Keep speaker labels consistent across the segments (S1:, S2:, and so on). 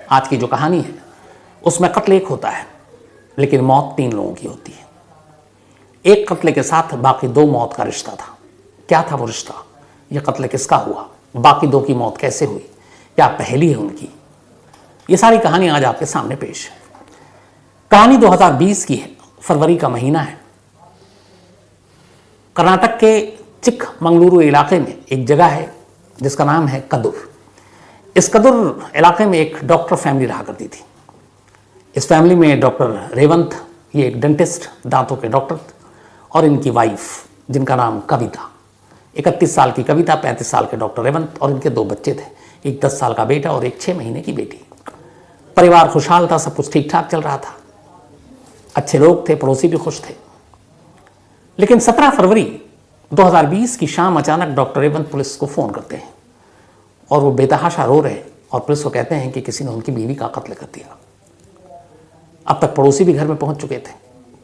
S1: आज की जो कहानी है उसमें कत्ल एक होता है, लेकिन मौत 3 लोगों की होती है। एक कत्ले के साथ बाकी 2 मौत का रिश्ता था। क्या था वो रिश्ता? यह कत्ल किसका हुआ? बाकी 2 की मौत कैसे हुई? क्या पहेली है उनकी? ये सारी कहानी आज आपके सामने पेश है। कहानी 2020 की है, फरवरी का महीना है। कर्नाटक के चिकमंगलुरु इलाके में एक जगह है जिसका नाम है कदुर। इस कदुर इलाके में एक डॉक्टर फैमिली रहा करती थी। इस फैमिली में डॉक्टर रेवंत, ये एक डेंटिस्ट, दांतों के डॉक्टर, और इनकी वाइफ जिनका नाम कविता। 31 साल की कविता, 35 साल के डॉक्टर रेवंत, और इनके 2 बच्चे थे, एक 10 साल का बेटा और एक 6 महीने की बेटी। परिवार खुशहाल था, सब कुछ ठीक ठाक चल रहा था, अच्छे लोग थे, पड़ोसी भी खुश थे। लेकिन 17 फरवरी 2020 की शाम अचानक डॉक्टर रेवंत पुलिस को फ़ोन करते हैं और वो बेतहाशा रो रहे हैं और पुलिस को कहते हैं कि किसी ने उनकी बीवी का कत्ल कर दिया। अब तक पड़ोसी भी घर में पहुंच चुके थे,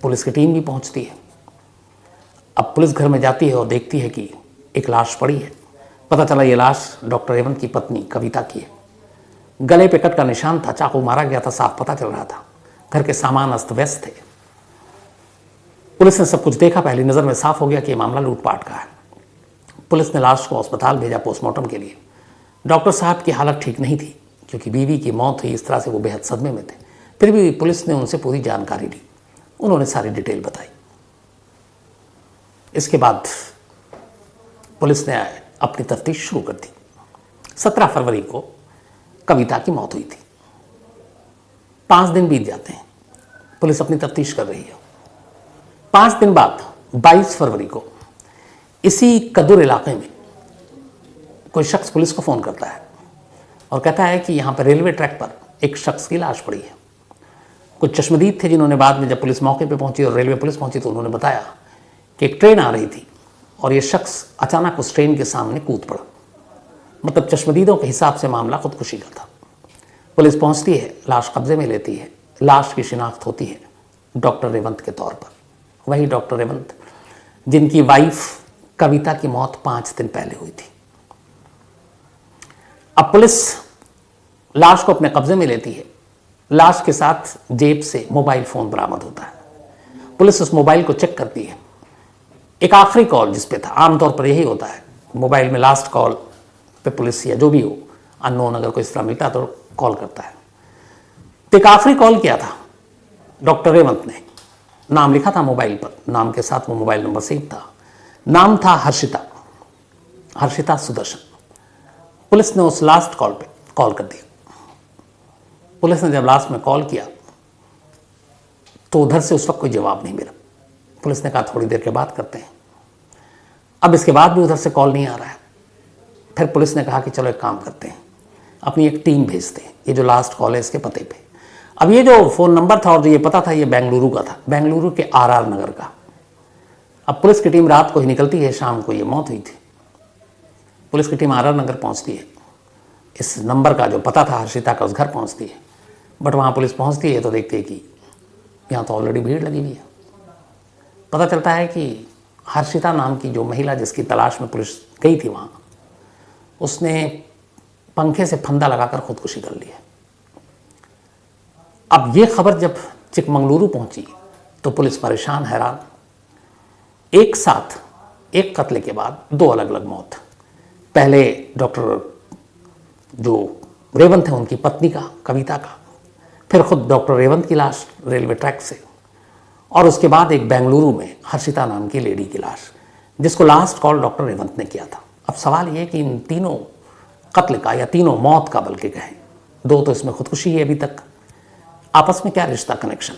S1: पुलिस की टीम भी पहुंचती है। अब पुलिस घर में जाती है और देखती है कि एक लाश पड़ी है। पता चला ये लाश डॉक्टर रेवंत की पत्नी कविता की है। गले पे कट का निशान था, चाकू मारा गया था, साफ पता चल रहा था। घर के सामान अस्त व्यस्त थे। पुलिस ने सब कुछ देखा, पहली नज़र में साफ हो गया कि मामला लूटपाट का है। पुलिस ने लाश को अस्पताल भेजा पोस्टमार्टम के लिए। डॉक्टर साहब की हालत ठीक नहीं थी क्योंकि बीवी की मौत हुई, इस तरह से वो बेहद सदमे में थे। फिर भी पुलिस ने उनसे पूरी जानकारी ली, उन्होंने सारी डिटेल बताई। इसके बाद पुलिस ने अपनी तफ्तीश शुरू कर दी। 17 फरवरी को कविता की मौत हुई थी। 5 दिन बीत जाते हैं, पुलिस अपनी तफ्तीश कर रही है। 5 दिन बाद 22 फरवरी को इसी कदुर इलाके में कोई शख्स पुलिस को फ़ोन करता है और कहता है कि यहाँ पर रेलवे ट्रैक पर एक शख्स की लाश पड़ी है। कुछ चश्मदीद थे जिन्होंने बाद में जब पुलिस मौके पे पहुंची और रेलवे पुलिस पहुंची तो उन्होंने बताया कि एक ट्रेन आ रही थी और ये शख्स अचानक उस ट्रेन के सामने कूद पड़ा। मतलब चश्मदीदों के हिसाब से मामला खुदकुशी का था। पुलिस पहुंचती है, लाश कब्जे में लेती है। लाश की शिनाख्त होती है डॉक्टर रेवंत के तौर पर, वही डॉक्टर रेवंत जिनकी वाइफ कविता की मौत 5 दिन पहले हुई थी। अब पुलिस लाश को अपने कब्जे में लेती है। लाश के साथ जेब से मोबाइल फ़ोन बरामद होता है। पुलिस उस मोबाइल को चेक करती है। एक आखिरी कॉल जिस पे था, आमतौर पर यही होता है, मोबाइल में लास्ट कॉल पे पुलिस या जो भी हो, अननोन अगर कोई इस तरह मिलता है तो कॉल करता है। तो एक आखिरी कॉल किया था डॉक्टर रेवंत ने, नाम लिखा था मोबाइल पर, नाम के साथ वो मोबाइल नंबर सेव था। नाम था हर्षिता सुदर्शन। पुलिस ने उस लास्ट कॉल पे कॉल कर दिया। पुलिस ने जब लास्ट में कॉल किया तो उधर से उस वक्त कोई जवाब नहीं मिला। पुलिस ने कहा थोड़ी देर के बाद करते हैं। अब इसके बाद भी उधर से कॉल नहीं आ रहा है। फिर पुलिस ने कहा कि चलो एक काम करते हैं, अपनी एक टीम भेजते हैं, ये जो लास्ट कॉल है इसके पते पे। अब ये जो फ़ोन नंबर था और जो ये पता था ये बेंगलुरु का था, बेंगलुरु के RR नगर का। अब पुलिस की टीम रात को ही निकलती है, शाम को ये मौत हुई थी। पुलिस की टीम RR नगर पहुंचती है, इस नंबर का जो पता था हर्षिता का, उस घर पहुंचती है। बट वहाँ पुलिस पहुंचती है तो देखती है कि यहाँ तो ऑलरेडी भीड़ लगी हुई है। पता चलता है कि हर्षिता नाम की जो महिला जिसकी तलाश में पुलिस गई थी वहाँ, उसने पंखे से फंदा लगाकर खुदकुशी कर ली है। अब ये खबर जब चिकमंगलुरु पहुंची तो पुलिस परेशान, हैरान। एक साथ एक कत्ले के बाद 2 अलग अलग मौत। पहले डॉक्टर जो रेवंत है उनकी पत्नी का, कविता का, फिर खुद डॉक्टर रेवंत की लाश रेलवे ट्रैक से, और उसके बाद एक बेंगलुरु में हर्षिता नाम की लेडी की लाश, जिसको लास्ट कॉल डॉक्टर रेवंत ने किया था। अब सवाल ये कि इन तीनों कत्ल का, या तीनों मौत का बल्कि कहें, 2 तो इसमें खुदकुशी है अभी तक, आपस में क्या रिश्ता, कनेक्शन।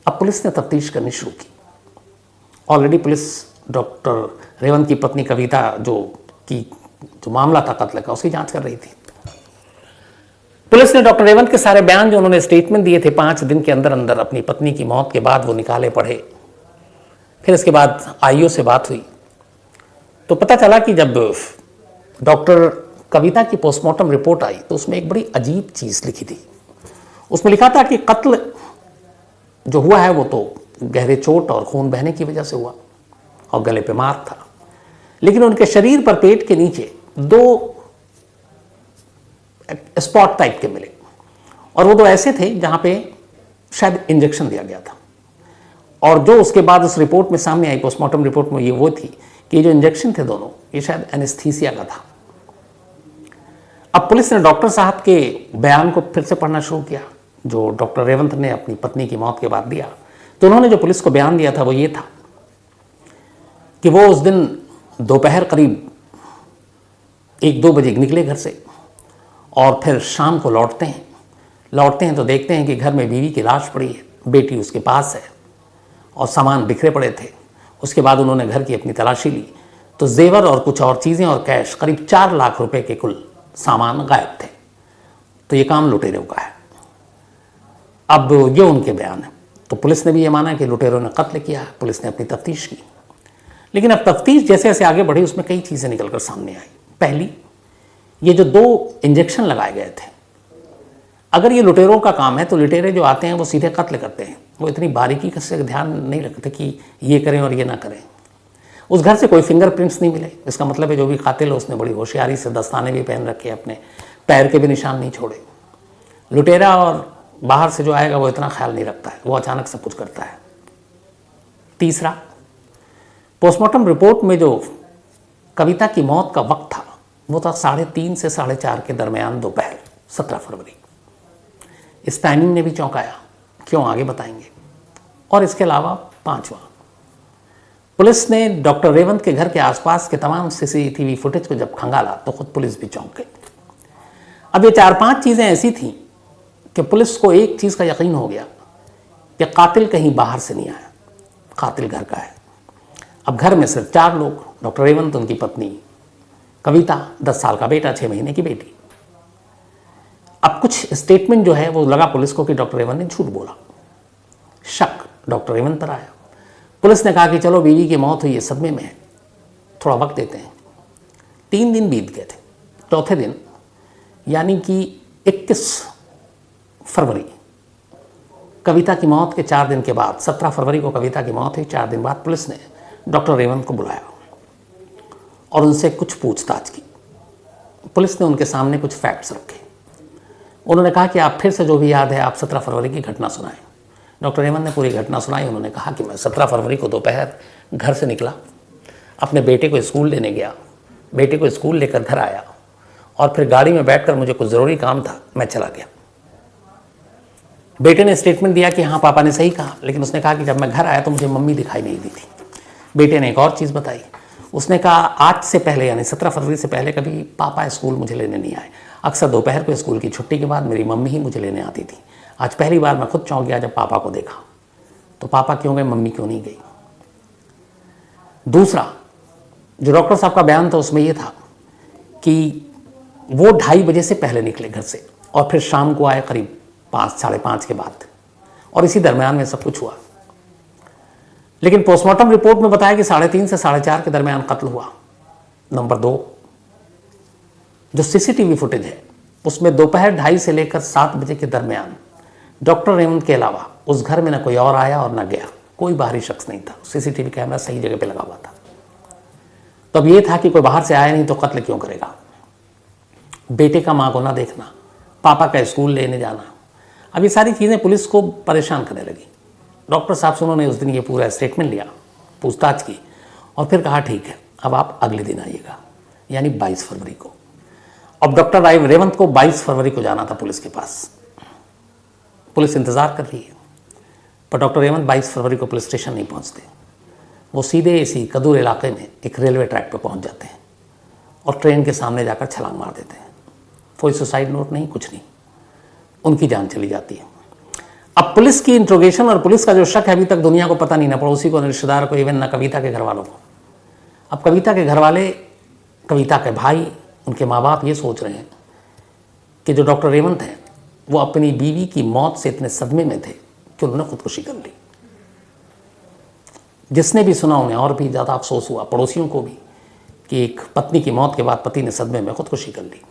S1: अब पुलिस ने तफ्तीश करनी शुरू की। ऑलरेडी पुलिस डॉक्टर रेवंत की पत्नी कविता जो मामला था कत्ल का, उसकी जांच कर रही थी। पुलिस ने डॉक्टर रेवंत के सारे बयान जो उन्होंने स्टेटमेंट दिए थे 5 दिन के अंदर अंदर अपनी पत्नी की मौत के बाद, वो निकाले, पढ़े। फिर इसके बाद IO से बात हुई तो पता चला कि जब डॉक्टर कविता की पोस्टमार्टम रिपोर्ट आई तो उसमें एक बड़ी अजीब चीज़ लिखी थी। उसमें लिखा था कि कत्ल जो हुआ है वो तो गहरे चोट और खून बहने की वजह से हुआ और गले पे मार था, लेकिन उनके शरीर पर पेट के नीचे 2 स्पॉट टाइप के मिले और वो 2 ऐसे थे जहाँ पे शायद इंजेक्शन दिया गया था। और जो उसके बाद उस रिपोर्ट में सामने आई, पोस्टमार्टम रिपोर्ट में, ये वो थी कि जो इंजेक्शन थे दोनों, ये शायद एनेस्थीसिया का था। अब पुलिस ने डॉक्टर साहब के बयान को फिर से पढ़ना शुरू किया, जो डॉक्टर रेवंत ने अपनी पत्नी की मौत के बाद दिया। तो उन्होंने जो पुलिस को बयान दिया था वो ये था कि वो उस दिन दोपहर करीब 1-2 बजे निकले घर से और फिर शाम को लौटते हैं तो देखते हैं कि घर में बीवी की लाश पड़ी है, बेटी उसके पास है और सामान बिखरे पड़े थे। उसके बाद उन्होंने घर की अपनी तलाशी ली तो जेवर और कुछ और चीज़ें और कैश, करीब 4 लाख रुपए के कुल सामान गायब थे। तो ये काम लुटेरों का है। अब ये उनके बयान है। तो पुलिस ने भी ये माना कि लुटेरों ने कत्ल किया है। पुलिस ने अपनी तफ्तीश की, लेकिन अब तफ्तीश जैसे जैसे आगे बढ़ी उसमें कई चीज़ें निकलकर सामने आई। पहली, ये जो 2 इंजेक्शन लगाए गए थे, अगर ये लुटेरों का काम है तो लुटेरे जो आते हैं वो सीधे कत्ल करते हैं। वो इतनी बारीकी से ध्यान नहीं रखते कि ये करें और ये ना करें। उस घर से कोई फिंगरप्रिंट्स नहीं मिले। इसका मतलब है जो भी कातिल है उसने बड़ी होशियारी से दस्ताने भी पहन रखे, अपने पैर के भी निशान नहीं छोड़े। लुटेरा और बाहर से जो आएगा वो इतना ख्याल नहीं रखता है, वो अचानक सब कुछ करता है। तीसरा, पोस्टमार्टम रिपोर्ट में जो कविता की मौत का वक्त था वो था 3:30 से 4:30 के दरमियान दोपहर, 17 फरवरी। इस टाइमिंग ने भी चौंकाया। क्यों, आगे बताएंगे। और इसके अलावा 5वां, पुलिस ने डॉक्टर रेवंत के घर के आसपास के तमाम सीसीटीवी फुटेज को जब खंगाला तो खुद पुलिस भी चौंक गई। अब ये 4-5 चीज़ें ऐसी थीं कि पुलिस को एक चीज़ का यकीन हो गया कि कातिल कहीं बाहर से नहीं आया, कातिल घर का है। अब घर में सिर्फ 4 लोग, डॉक्टर रेवंत, उनकी पत्नी कविता, 10 साल का बेटा, 6 महीने की बेटी। अब कुछ स्टेटमेंट जो है वो लगा पुलिस को कि डॉक्टर रेवंत ने झूठ बोला। शक डॉक्टर रेवंत पर आया। पुलिस ने कहा कि चलो बीवी की मौत हुई है, सदमे में है, थोड़ा वक्त देते हैं। 3 दिन बीत गए थे। चौथे दिन यानी कि 21 फरवरी, कविता की मौत के 4 दिन के बाद, 17 फरवरी को कविता की मौत हुई, 4 दिन बाद पुलिस ने डॉक्टर रेवंत को बुलाया और उनसे कुछ पूछताछ की। पुलिस ने उनके सामने कुछ फैक्ट्स रखे। उन्होंने कहा कि आप फिर से जो भी याद है आप 17 फरवरी की घटना सुनाएं। डॉक्टर रेवंत ने पूरी घटना सुनाई। उन्होंने कहा कि मैं 17 फरवरी को दोपहर घर से निकला, अपने बेटे को स्कूल लेने गया, बेटे को स्कूल लेकर घर आया और फिर गाड़ी में बैठकर मुझे कुछ ज़रूरी काम था, मैं चला गया। बेटे ने स्टेटमेंट दिया कि हाँ पापा ने सही कहा, लेकिन उसने कहा कि जब मैं घर आया तो मुझे मम्मी दिखाई नहीं दी थी। बेटे ने एक और चीज़ बताई। उसने कहा आज से पहले यानी 17 फरवरी से पहले कभी पापा स्कूल मुझे लेने नहीं आए। अक्सर दोपहर को स्कूल की छुट्टी के बाद मेरी मम्मी ही मुझे लेने आती थी। आज पहली बार मैं खुद चौंक गया जब पापा को देखा। तो पापा क्यों गए, मम्मी क्यों नहीं गई। दूसरा, जो डॉक्टर साहब का बयान था उसमें यह था कि वो 2:30 बजे से पहले निकले घर से और फिर शाम को आए करीब 5, 5:30 के बाद, और इसी दरमियान में सब कुछ हुआ। लेकिन पोस्टमार्टम रिपोर्ट में बताया कि 3:30 से 4:30 के दरमियान कत्ल हुआ। नंबर 2, जो सीसीटीवी फुटेज है उसमें दोपहर 2:30 से लेकर 7 बजे के दरमियान डॉक्टर रेवंत के अलावा उस घर में न कोई और आया और न गया, कोई बाहरी शख्स नहीं था। सीसीटीवी कैमरा सही जगह पे लगा हुआ था। तो अब ये था कि कोई बाहर से आया नहीं तो कत्ल क्यों करेगा। बेटे का मां को ना देखना, पापा का स्कूल लेने जाना, अब ये सारी चीज़ें पुलिस को परेशान करने लगी। डॉक्टर साहब से उन्होंने उस दिन ये पूरा स्टेटमेंट लिया, पूछताछ की और फिर कहा ठीक है अब आप अगले दिन आइएगा, यानी 22 फरवरी को। अब डॉक्टर रेवंत को 22 फरवरी को जाना था पुलिस के पास। पुलिस इंतज़ार कर रही है, पर डॉक्टर रेवंत 22 फरवरी को पुलिस स्टेशन नहीं पहुंचते। वो सीधे इसी कदूर इलाके में एक रेलवे ट्रैक पर पहुंच जाते हैं और ट्रेन के सामने जाकर छलांग मार देते हैं। कोई सुसाइड नोट नहीं, कुछ नहीं, उनकी जान चली जाती है। अब पुलिस की इंट्रोगेशन और पुलिस का जो शक है अभी तक दुनिया को पता नहीं, ना पड़ोसी को, ना रिश्तेदार को, इवन ना कविता के घर वालों को। अब कविता के घर वाले, कविता के भाई, उनके माँ बाप ये सोच रहे हैं कि जो डॉक्टर रेवंत हैं वो अपनी बीवी की मौत से इतने सदमे में थे कि उन्होंने खुदकुशी कर ली। जिसने भी सुना उन्हें और भी ज़्यादा अफसोस हुआ, पड़ोसियों को भी, कि एक पत्नी की मौत के बाद पति ने सदमे में खुदकुशी कर ली।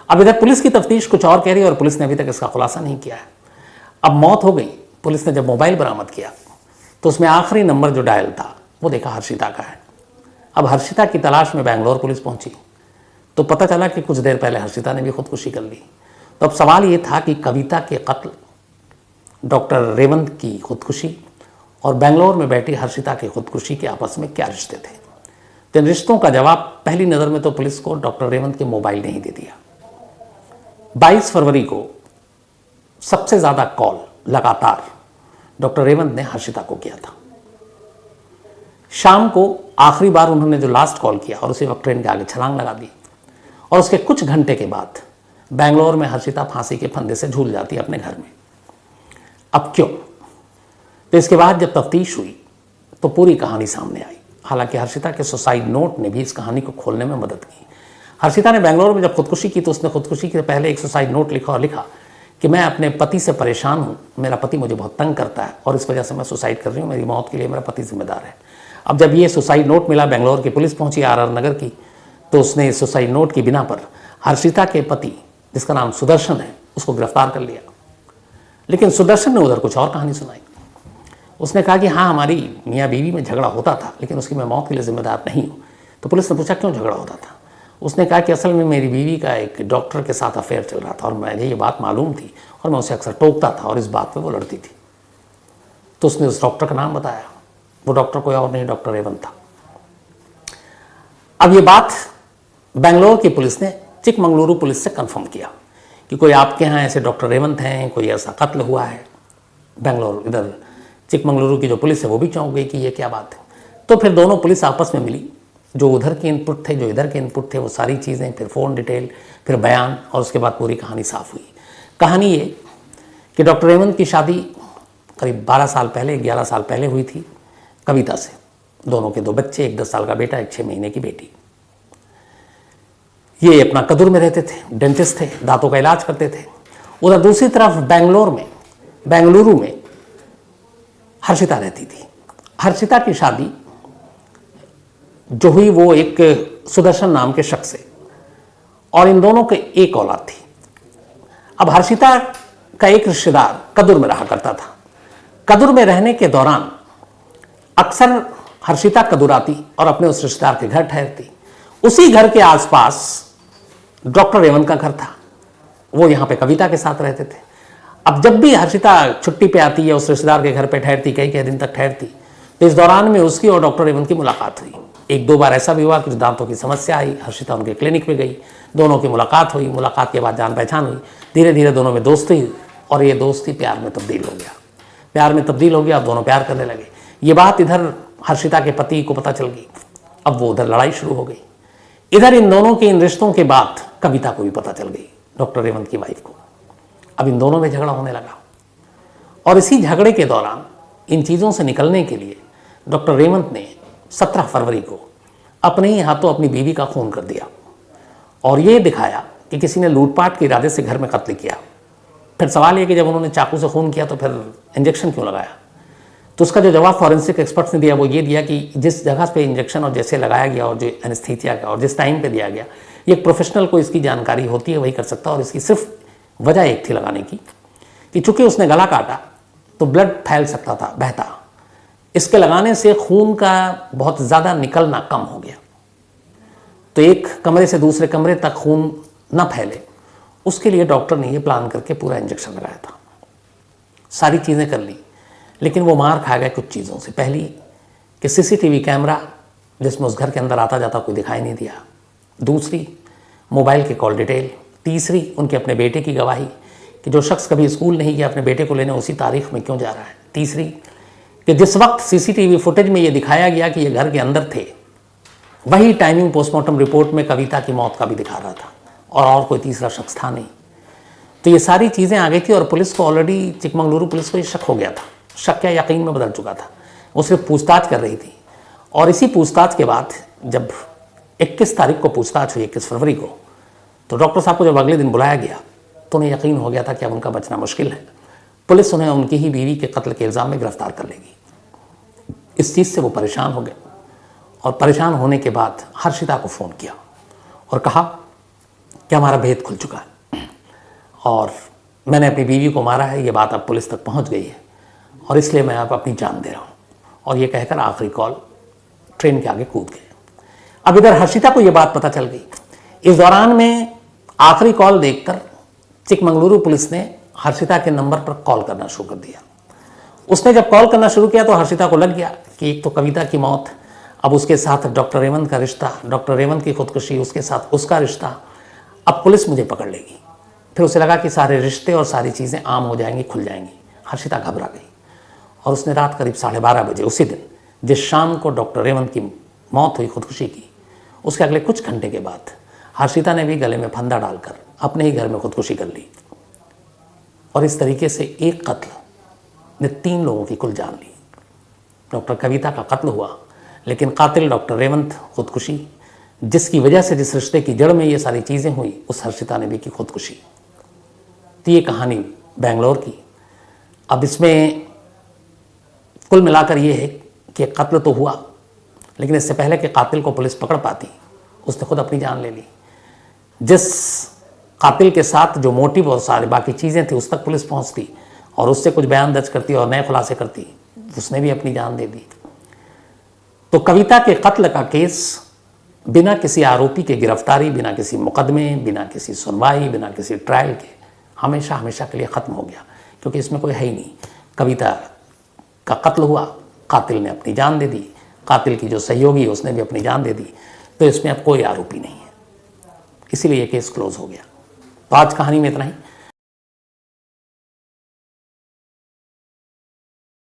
S1: अब इधर पुलिस की तफ्तीश कुछ और कह रही है और पुलिस ने अभी तक इसका खुलासा नहीं किया है। अब मौत हो गई, पुलिस ने जब मोबाइल बरामद किया तो उसमें आखिरी नंबर जो डायल था वो देखा हर्षिता का है। अब हर्षिता की तलाश में बेंगलोर पुलिस पहुंची तो पता चला कि कुछ देर पहले हर्षिता ने भी खुदकुशी कर ली। तो अब सवाल ये था कि कविता के कत्ल, डॉक्टर रेवंत की खुदकुशी और बेंगलोर में बैठी हर्षिता की खुदकुशी के आपस में क्या रिश्ते थे। तो इन रिश्तों का जवाब पहली नज़र में तो पुलिस को डॉक्टर रेवंत के मोबाइल ने ही दे दिया। 22 फरवरी को सबसे ज़्यादा कॉल लगातार डॉक्टर रेवंत ने हर्षिता को किया था। शाम को आखिरी बार उन्होंने जो लास्ट कॉल किया और उसी वक्त ट्रेन के आगे छलांग लगा दी, और उसके कुछ घंटे के बाद बेंगलोर में हर्षिता फांसी के फंदे से झूल जाती अपने घर में। अब क्यों? तो इसके बाद जब तफ्तीश हुई तो पूरी कहानी सामने आई। हालांकि हर्षिता के सुसाइड नोट ने भी इस कहानी को खोलने में मदद की। हर्षिता ने बेंगलोर में जब खुदकुशी की तो उसने खुदकुशी के पहले एक सुसाइड नोट लिखा और लिखा कि मैं अपने पति से परेशान हूँ, मेरा पति मुझे बहुत तंग करता है और इस वजह से मैं सुसाइड कर रही हूँ, मेरी मौत के लिए मेरा पति जिम्मेदार है। अब जब ये सुसाइड नोट मिला, बेंगलोर की पुलिस पहुंची आर नगर की, तो उसने इस सुसाइड नोट की बिना पर हर्षिता के पति, जिसका नाम सुदर्शन है, उसको गिरफ्तार कर लिया। लेकिन सुदर्शन ने उधर कुछ और कहानी सुनाई। उसने कहा कि हाँ, हमारी मियाँ बीवी में झगड़ा होता था, लेकिन उसकी मैं मौत के लिए जिम्मेदार नहीं हूँ। तो पुलिस ने पूछा क्यों झगड़ा होता था? उसने कहा कि असल में मेरी बीवी का एक डॉक्टर के साथ अफेयर चल रहा था और मुझे ये बात मालूम थी और मैं उसे अक्सर टोकता था और इस बात पे वो लड़ती थी। तो उसने उस डॉक्टर का नाम बताया। वो डॉक्टर कोई और नहीं, डॉक्टर रेवंत था। अब ये बात बेंगलोर की पुलिस ने चिकमंगलुरु पुलिस से कंफर्म किया कि कोई आपके यहाँ ऐसे डॉक्टर रेवंत हैं, कोई ऐसा कत्ल हुआ है। बेंगलोर, इधर चिकमंगलुरु की जो पुलिस है वो भी चौंक गई कि ये क्या बात है। तो फिर दोनों पुलिस आपस में मिली, जो उधर के इनपुट थे, जो इधर के इनपुट थे, वो सारी चीज़ें, फिर फ़ोन डिटेल, फिर बयान, और उसके बाद पूरी कहानी साफ हुई। कहानी ये कि डॉक्टर रेवंत की शादी करीब 12 साल पहले, 11 साल पहले हुई थी कविता से। दोनों के 2 बच्चे, एक 10 साल का बेटा, एक 6 महीने की बेटी। ये अपना कदूर में रहते थे, डेंटिस्ट थे, दांतों का इलाज करते थे। उधर दूसरी तरफ बेंगलुरु में हर्षिता रहती थी। हर्षिता की शादी जो हुई वो एक सुदर्शन नाम के शख्स से, और इन दोनों के एक औलाद थी। अब हर्षिता का एक रिश्तेदार कदूर में रहा करता था। कदूर में रहने के दौरान अक्सर हर्षिता कदूर आती और अपने उस रिश्तेदार के घर ठहरती। उसी घर के आसपास डॉक्टर रेवंत का घर था, वो यहाँ पे कविता के साथ रहते थे। अब जब भी हर्षिता छुट्टी पे आती है, उस रिश्तेदार के घर पे ठहरती, कई दिन तक ठहरती, तो इस दौरान में उसकी और डॉक्टर रेवंत की मुलाकात हुई। 1-2 बार ऐसा भी हुआ, कुछ दांतों की समस्या आई, हर्षिता उनके क्लिनिक में गई, दोनों की मुलाकात हुई। मुलाकात के बाद जान पहचान हुई, धीरे धीरे दोनों में दोस्ती हुई और ये दोस्ती प्यार में तब्दील हो गया। अब दोनों प्यार करने लगे। ये बात इधर हर्षिता के पति को पता चल गई। अब वो उधर लड़ाई शुरू हो गई। इधर इन दोनों के इन रिश्तों के बाद कविता को भी पता चल गई, डॉक्टर रेवंत की वाइफ को। अब इन दोनों में झगड़ा होने लगा, और इसी झगड़े के दौरान इन चीज़ों से निकलने के लिए डॉक्टर रेवंत ने 17 फरवरी को अपने ही हाथों अपनी बीवी का खून कर दिया और ये दिखाया कि किसी ने लूटपाट के इरादे से घर में कत्ल किया। फिर सवाल ये कि जब उन्होंने चाकू से खून किया तो फिर इंजेक्शन क्यों लगाया? तो उसका जो जवाब फॉरेंसिक एक्सपर्ट्स ने दिया वो ये दिया कि जिस जगह पे इंजेक्शन और जैसे लगाया गया और जो एनेस्थीसिया का और जिस टाइम पे दिया गया, ये एक प्रोफेशनल को इसकी जानकारी होती है, वही कर सकता है। और इसकी सिर्फ वजह एक थी लगाने की कि चूंकि उसने गला काटा तो ब्लड फैल सकता था, बहता। इसके लगाने से खून का बहुत ज़्यादा निकलना कम हो गया, तो एक कमरे से दूसरे कमरे तक खून न फैले, उसके लिए डॉक्टर ने ये प्लान करके पूरा इंजेक्शन लगाया था। सारी चीज़ें कर ली, लेकिन वो मार खा गए कुछ चीज़ों से। पहली कि सीसीटीवी कैमरा जिसमें उस घर के अंदर आता जाता कोई दिखाई नहीं दिया। दूसरी, मोबाइल के कॉल डिटेल। तीसरी, उनके अपने बेटे की गवाही कि जो शख्स कभी स्कूल नहीं गया अपने बेटे को लेने उसी तारीख में क्यों जा रहा है। तीसरी कि जिस वक्त सीसीटीवी फुटेज में ये दिखाया गया कि ये घर के अंदर थे, वही टाइमिंग पोस्टमार्टम रिपोर्ट में कविता की मौत का भी दिखा रहा था, और कोई तीसरा शख्स था नहीं। तो ये सारी चीज़ें आ गई थी और पुलिस को ऑलरेडी, चिकमंगलुरु पुलिस को ये शक हो गया था। शक क्या यकीन में बदल चुका था। वो सिर्फ पूछताछ कर रही थी, और इसी पूछताछ के बाद जब 21 तारीख को पूछताछ हुई, 21 फरवरी को, तो डॉक्टर साहब को जब अगले दिन बुलाया गया तो उन्हें यकीन हो गया था कि अब उनका बचना मुश्किल है। पुलिस उन्हें उनकी ही बीवी के कत्ल के इल्ज़ाम में गिरफ्तार कर लेगी। इस चीज़ से वो परेशान हो गए, और परेशान होने के बाद हर्षिता को फ़ोन किया और कहा कि हमारा भेद खुल चुका है और मैंने अपनी बीवी को मारा है, ये बात अब पुलिस तक पहुंच गई है और इसलिए मैं अब अपनी जान दे रहा हूँ। और ये कहकर आखिरी कॉल ट्रेन के आगे कूद गए। अब इधर हर्षिता को ये बात पता चल गई। इस दौरान में आखिरी कॉल देखकर चिकमंगलुरु पुलिस ने हर्षिता के नंबर पर कॉल करना शुरू कर दिया। उसने जब कॉल करना शुरू किया तो हर्षिता को लग गया कि एक तो कविता की मौत, अब उसके साथ डॉक्टर रेवंत का रिश्ता, डॉक्टर रेवंत की खुदकुशी, उसके साथ उसका रिश्ता, अब पुलिस मुझे पकड़ लेगी। फिर उसे लगा कि सारे रिश्ते और सारी चीज़ें आम हो जाएंगी, खुल जाएंगी। हर्षिता घबरा गई और उसने रात करीब 12:30 बजे, उसी दिन जिस शाम को डॉक्टर रेवंत की मौत हुई खुदकुशी की, उसके अगले कुछ घंटे के बाद हर्षिता ने भी गले में फंदा डालकर अपने ही घर में खुदकुशी कर ली। और इस तरीके से एक कत्ल ने 3 लोगों की कुल जान ली। डॉक्टर कविता का कत्ल हुआ, लेकिन कातिल डॉक्टर रेवंत, खुदकुशी, जिसकी वजह से जिस रिश्ते की जड़ में ये सारी चीज़ें हुई, उस हर्षिता ने भी की खुदकुशी। तो ये कहानी बेंगलोर की। अब इसमें कुल मिलाकर ये है कि कत्ल तो हुआ, लेकिन इससे पहले कि कातिल को पुलिस पकड़ पाती, उसने खुद अपनी जान ले ली। जिस कातिल के साथ जो मोटिव और सारी बाकी चीज़ें थी उस तक पुलिस पहुंचती और उससे कुछ बयान दर्ज करती और नए खुलासे करती, उसने भी अपनी जान दे दी। तो कविता के कत्ल का केस बिना किसी आरोपी के गिरफ्तारी, बिना किसी मुकदमे, बिना किसी सुनवाई, बिना किसी ट्रायल के हमेशा हमेशा के लिए ख़त्म हो गया, क्योंकि इसमें कोई है ही नहीं। कविता का कत्ल हुआ, कातिल ने अपनी जान दे दी, कातिल की जो सहयोगी है उसने भी अपनी जान दे दी, तो इसमें अब कोई आरोपी नहीं है, इसीलिए ये केस क्लोज हो गया। तो आज कहानी में इतना ही।